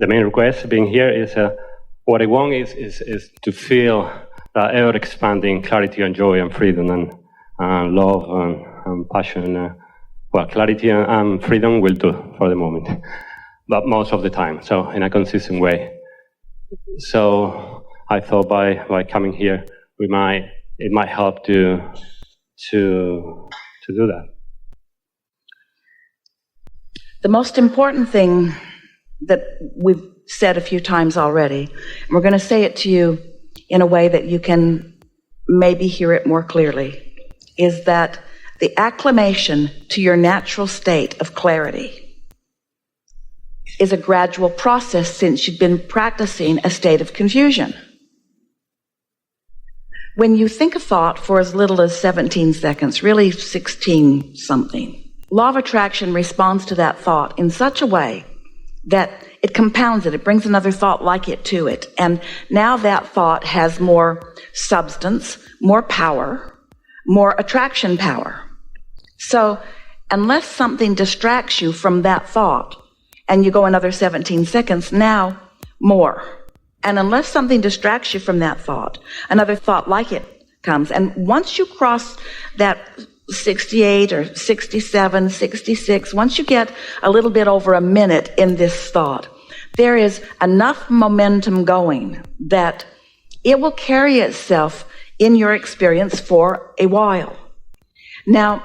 the main request being here is what I want is to feel that ever-expanding clarity and joy and freedom and love and passion. Well, clarity and freedom will do for the moment, but most of the time, so in a consistent way. So I thought by coming here, it might help to do that. The most important thing that we've said a few times already, and we're going to say it to you in a way that you can maybe hear it more clearly, is that the acclimation to your natural state of clarity is a gradual process since you've been practicing a state of confusion. When you think a thought for as little as 17 seconds, really 16 something, law of attraction responds to that thought in such a way that it compounds it. It brings another thought like it to it. And now that thought has more substance, more power, more attraction power. So unless something distracts you from that thought and you go another 17 seconds, now more. And unless something distracts you from that thought, another thought like it comes. And once you cross that 68 or 67, 66, once you get a little bit over a minute in this thought, there is enough momentum going that it will carry itself in your experience for a while. Now,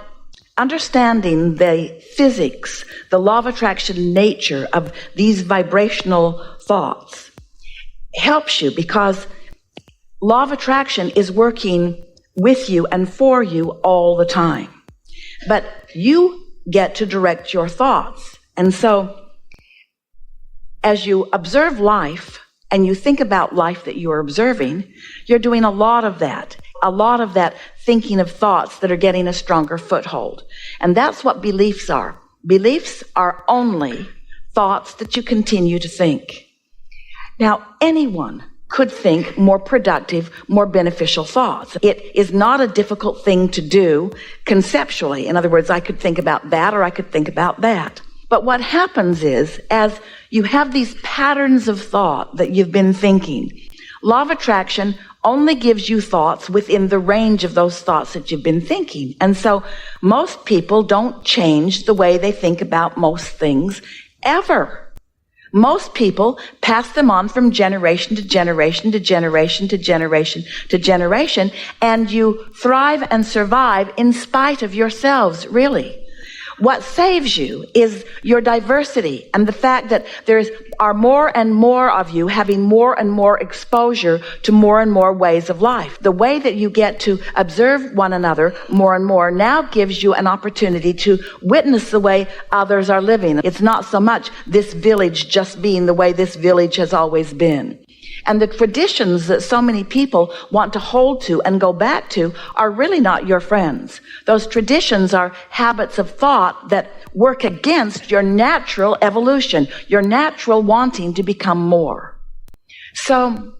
understanding the physics, the law of attraction nature of these vibrational thoughts helps you, because law of attraction is working with you and for you all the time. But you get to direct your thoughts. And so as you observe life and you think about life that you are observing, you're doing a lot of that thinking of thoughts that are getting a stronger foothold. And that's what beliefs are. Beliefs are only thoughts that you continue to think. Now, anyone could think more productive, more beneficial thoughts. It is not a difficult thing to do conceptually. In other words, I could think about that or I could think about that. But what happens is, as you have these patterns of thought that you've been thinking, law of attraction only gives you thoughts within the range of those thoughts that you've been thinking. And so most people don't change the way they think about most things ever. Most people pass them on from generation to generation to generation to generation to generation, and you thrive and survive in spite of yourselves, really. What saves you is your diversity and the fact that there are more and more of you having more and more exposure to more and more ways of life. The way that you get to observe one another more and more now gives you an opportunity to witness the way others are living. It's not so much this village just being the way this village has always been. And the traditions that so many people want to hold to and go back to are really not your friends. Those traditions are habits of thought that work against your natural evolution, your natural wanting to become more. So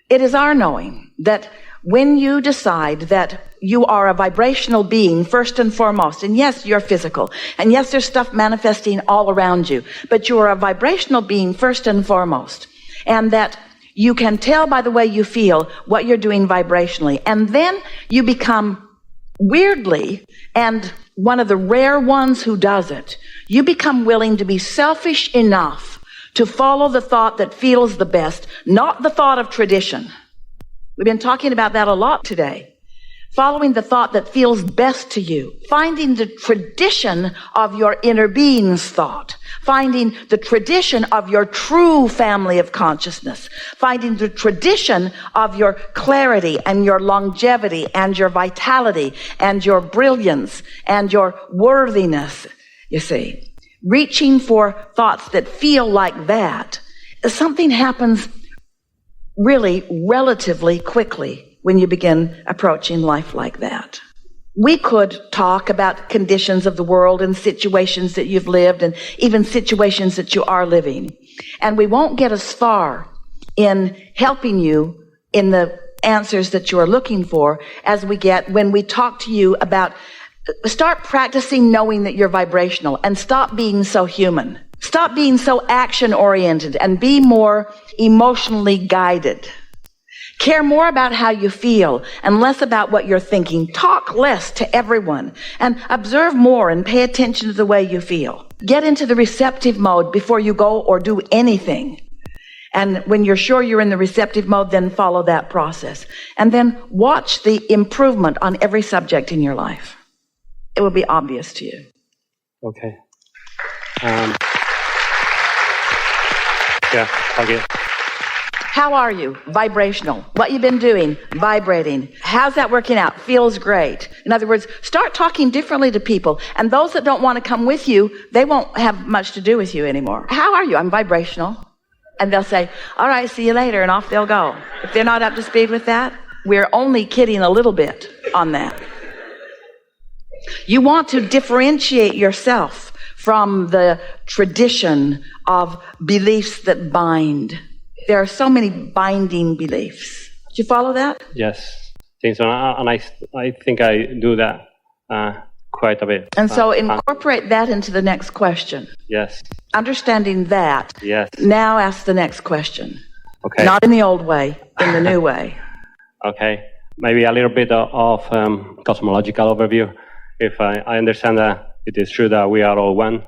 it is our knowing that when you decide that you are a vibrational being first and foremost, and yes, you're physical, and yes, there's stuff manifesting all around you, but you are a vibrational being first and foremost, and that you can tell by the way you feel what you're doing vibrationally. And then you become, weirdly, and one of the rare ones who does it, you become willing to be selfish enough to follow the thought that feels the best, not the thought of tradition. We've been talking about that a lot today. Following the thought that feels best to you, finding the tradition of your inner being's thought, finding the tradition of your true family of consciousness, finding the tradition of your clarity and your longevity and your vitality and your brilliance and your worthiness, you see. Reaching for thoughts that feel like that, something happens really relatively quickly when you begin approaching life like that. We could talk about conditions of the world and situations that you've lived and even situations that you are living. And we won't get as far in helping you in the answers that you are looking for as we get when we talk to you about start practicing knowing that you're vibrational and stop being so human. Stop being so action-oriented and be more emotionally guided. Care more about how you feel and less about what you're thinking. Talk less to everyone and observe more and pay attention to the way you feel. Get into the receptive mode before you go or do anything. And when you're sure you're in the receptive mode, then follow that process. And then watch the improvement on every subject in your life. It will be obvious to you. Okay. Yeah, okay. How are you? Vibrational. What you been doing? Vibrating. How's that working out? Feels great. In other words, start talking differently to people. And those that don't want to come with you, they won't have much to do with you anymore. How are you? I'm vibrational. And they'll say, all right, see you later, and off they'll go. If they're not up to speed with that, we're only kidding a little bit on that. You want to differentiate yourself from the tradition of beliefs that bind. There are so many binding beliefs. Did you follow that? Yes. And I think I do that quite a bit. And so incorporate that into the next question. Yes. Understanding that. Yes. Now ask the next question. Okay. Not in the old way, in the new way. Okay. Maybe a little bit of cosmological overview. If I understand that it is true that we are all one,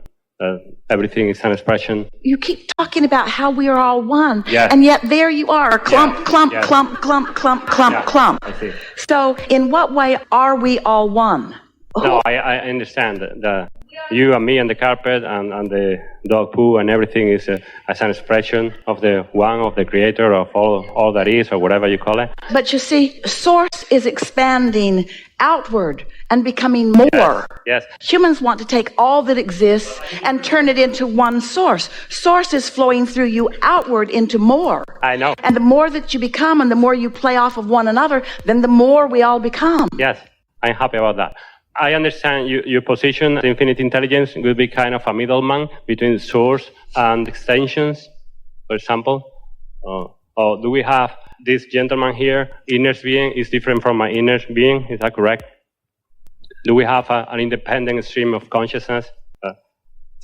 everything is an expression. You keep talking about how we are all one, yes. And yet there you are, clump, yes. clump, yes. clump, clump, clump, clump, yeah. clump. I see. So in what way are we all one? No, I understand that you and me and the carpet and the dog poo and everything is as an expression of the one, of the creator of all that is, or whatever you call it. But you see, source is expanding outward and becoming more. Yes. Yes. Humans want to take all that exists and turn it into one source. Source is flowing through you outward into more. I know. And the more that you become and the more you play off of one another, then the more we all become. Yes, I'm happy about that. I understand your position. Infinite intelligence will be kind of a middleman between source and extensions, for example. Or do we have this gentleman here, inner being, is different from my inner being? Is that correct? Do we have an independent stream of consciousness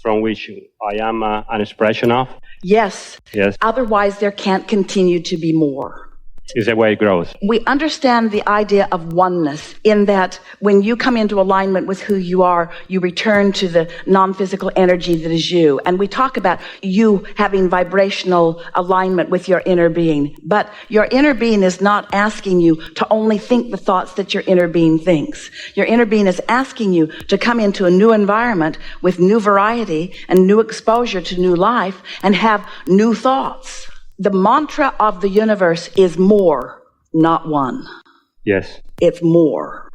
from which I am an expression of? Yes. Yes. Otherwise, there can't continue to be more. Is the way it grows. We understand the idea of oneness in that when you come into alignment with who you are, you return to the non-physical energy that is you. And we talk about you having vibrational alignment with your inner being. But your inner being is not asking you to only think the thoughts that your inner being thinks. Your inner being is asking you to come into a new environment with new variety and new exposure to new life and have new thoughts. The mantra of the universe is more, not one. Yes. It's more.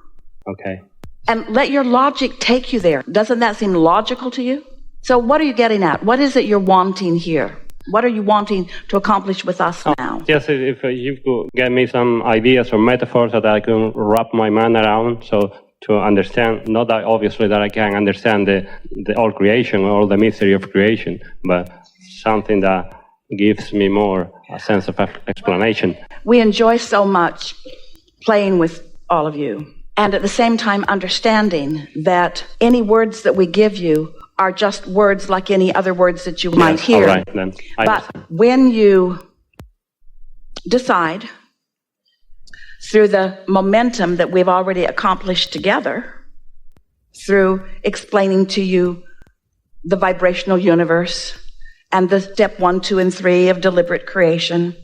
Okay. And let your logic take you there. Doesn't that seem logical to you? So what are you getting at? What is it you're wanting here? What are you wanting to accomplish with us now? Yes, if you could get me some ideas or metaphors that I can wrap my mind around, so to understand, not that obviously that I can understand the all creation, all the mystery of creation, but something that gives me more a sense of explanation. We enjoy so much playing with all of you, and at the same time understanding that any words that we give you are just words like any other words that you might hear. All right, then. But when you decide, through the momentum that we've already accomplished together, through explaining to you the vibrational universe, and the step 1, 2, and 3 of deliberate creation,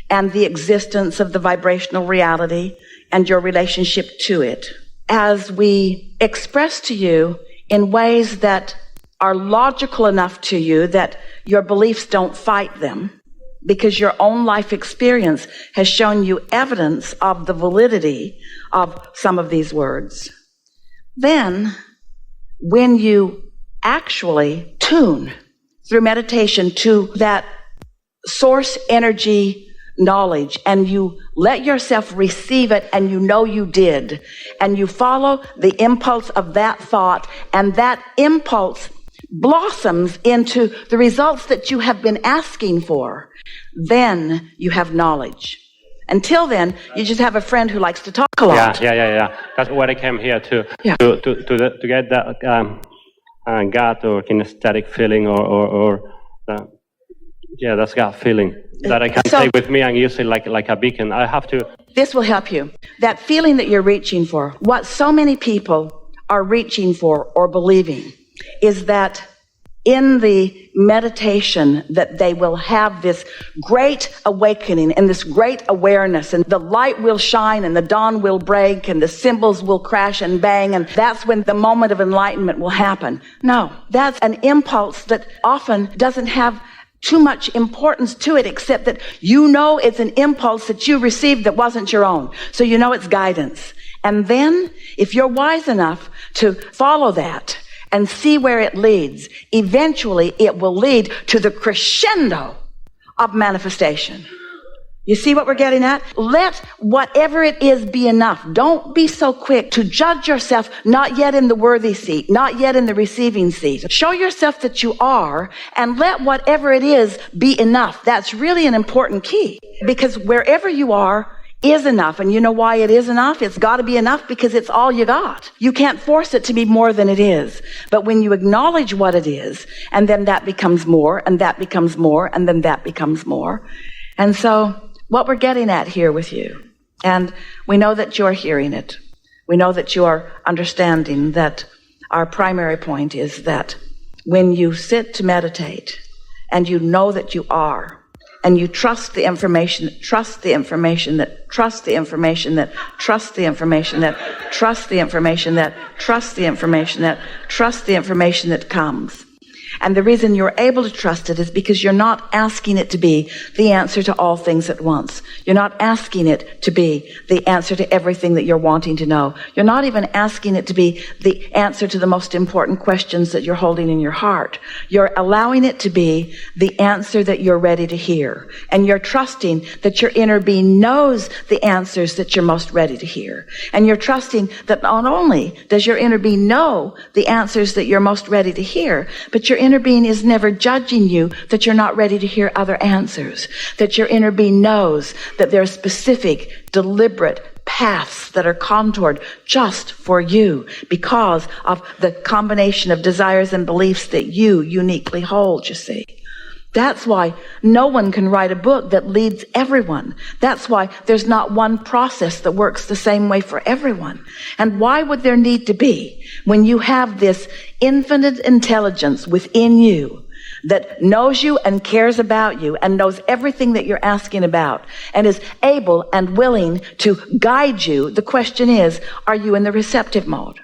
and the existence of the vibrational reality and your relationship to it. As we express to you in ways that are logical enough to you that your beliefs don't fight them, because your own life experience has shown you evidence of the validity of some of these words, then when you actually tune through meditation to that source energy knowledge, and you let yourself receive it, and you know you did, and you follow the impulse of that thought, and that impulse blossoms into the results that you have been asking for, then you have knowledge. Until then, you just have a friend who likes to talk a lot. Yeah. That's what I came here to get that gut or kinesthetic feeling or That's gut feeling that I can take with me and use it like a beacon. I have to. This will help you. That feeling that you're reaching for, what so many people are reaching for or believing is that in the meditation that they will have this great awakening and this great awareness, and the light will shine and the dawn will break and the cymbals will crash and bang, and that's when the moment of enlightenment will happen. No, that's an impulse that often doesn't have too much importance to it, except that you know it's an impulse that you received that wasn't your own. So you know it's guidance. And then, if you're wise enough to follow that and see where it leads, eventually it will lead to the crescendo of manifestation. You see what we're getting at? Let whatever it is be enough. Don't be so quick to judge yourself not yet in the worthy seat, not yet in the receiving seat. Show yourself that you are, and let whatever it is be enough. That's really an important key, because wherever you are is enough. And you know why it is enough? It's got to be enough because it's all you got. You can't force it to be more than it is. But when you acknowledge what it is, and then that becomes more, and that becomes more, and then that becomes more. And so what we're getting at here with you, and we know that you're hearing it. We know that you are understanding that our primary point is that when you sit to meditate and you know that you are, and you trust the information, trust the information that, trust the information that, trust the information that, trust the information that, trust the information that, trust the information that comes. And the reason you're able to trust it is because you're not asking it to be the answer to all things at once. You're not asking it to be the answer to everything that you're wanting to know. You're not even asking it to be the answer to the most important questions that you're holding in your heart. You're allowing it to be the answer that you're ready to hear. And you're trusting that your inner being knows the answers that you're most ready to hear. And you're trusting that not only does your inner being know the answers that you're most ready to hear, but your inner being is never judging you that you're not ready to hear other answers. That your inner being knows that there are specific, deliberate paths that are contoured just for you because of the combination of desires and beliefs that you uniquely hold, you see. That's why no one can write a book that leads everyone. That's why there's not one process that works the same way for everyone. And why would there need to be when you have this infinite intelligence within you that knows you and cares about you and knows everything that you're asking about and is able and willing to guide you? The question is, are you in the receptive mode?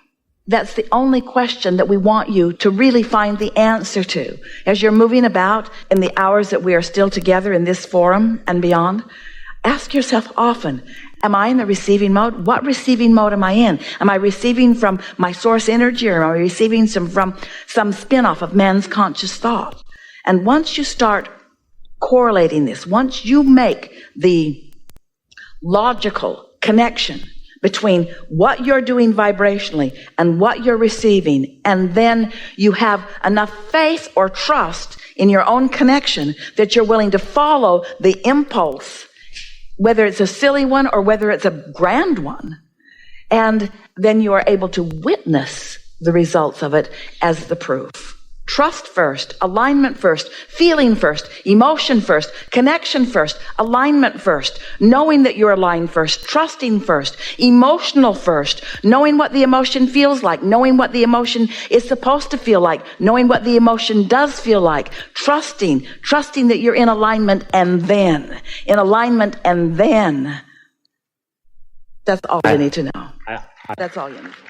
That's the only question that we want you to really find the answer to. As you're moving about in the hours that we are still together in this forum and beyond, ask yourself often, am I in the receiving mode? What receiving mode am I in? Am I receiving from my source energy, or am I receiving from some spin-off of man's conscious thought? And once you start correlating this, once you make the logical connection between what you're doing vibrationally and what you're receiving, and then you have enough faith or trust in your own connection that you're willing to follow the impulse, whether it's a silly one or whether it's a grand one, and then you are able to witness the results of it as the proof. Trust first, alignment first, feeling first, emotion first, connection first, alignment first, knowing that you're aligned first, trusting first, emotional first, knowing what the emotion feels like, knowing what the emotion is supposed to feel like, knowing what the emotion does feel like, trusting that you're in alignment, and then, in alignment, and then. That's all you need to know. That's all you need to know.